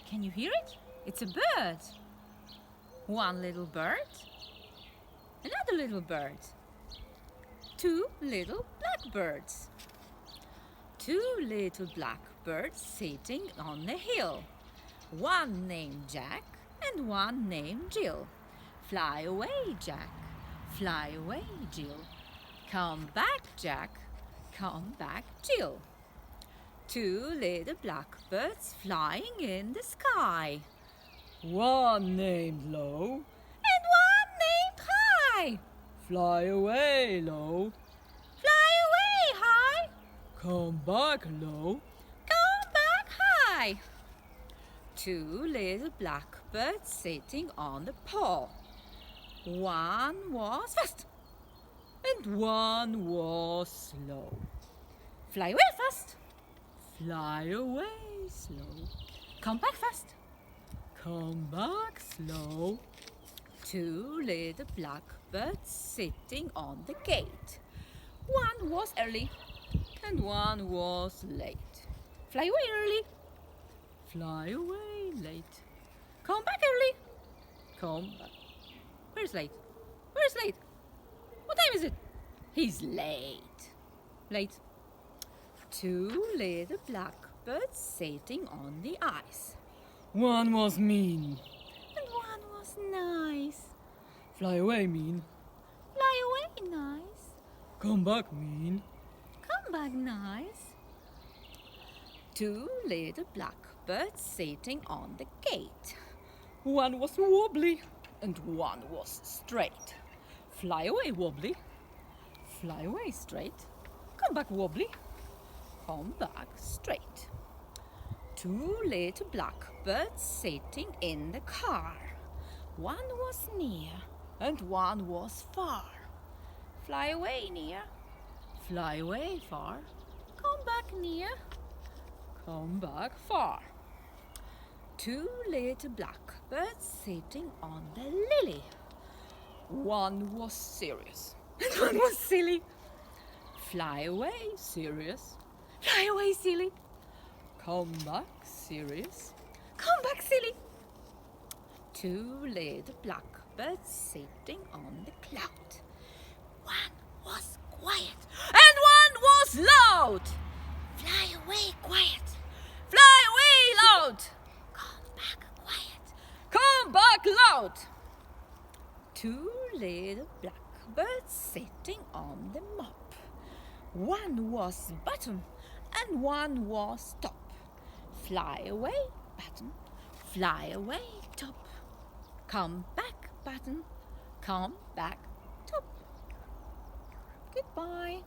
Can you hear it? It's a bird. One little bird. Another little bird. Two little blackbirds. Two little blackbirds sitting on a hill. One named Jack and one named Jill. Fly away, Jack. Fly away, Jill. Come back, Jack. Come back, Jill. Two little blackbirds flying in the sky. One named Low. And one named High. Fly away, Low. Fly away, High. Come back, Low. Come back, High. Two little blackbirds sitting on the pole. One was fast and one was slow. Fly away fast. Fly away slow. Come back fast. Come back slow. Two little blackbirds sitting on the gate. One was early and one was late. Fly away early. Fly away late. Come back early. Come back. Where's late? Where's late? What time is it? He's late. Late. Two little blackbirds sitting on the ice. One was mean. And one was nice. Fly away, mean. Fly away, nice. Come back, mean. Come back, nice. Two little blackbirds sitting on the gate. One was wobbly and one was straight. Fly away, wobbly. Fly away straight. Come back, wobbly. Come back straight. Two little blackbirds sitting in the car. One was near and one was far. Fly away near. Fly away far. Come back near. Come back far. Two little blackbirds sitting on the lily. One was serious and one was silly. Fly away, serious. Fly away, silly. Come back, serious. Come back, silly. Two little blackbirds sitting on the cloud. One was quiet and one was loud. Fly away, quiet. Fly away, loud. Come back, quiet. Come back, loud. Two little blackbirds sitting on the mop. One was bottom and one was top. Fly away, button. Fly away, top. Come back, button. Come back, top. Goodbye.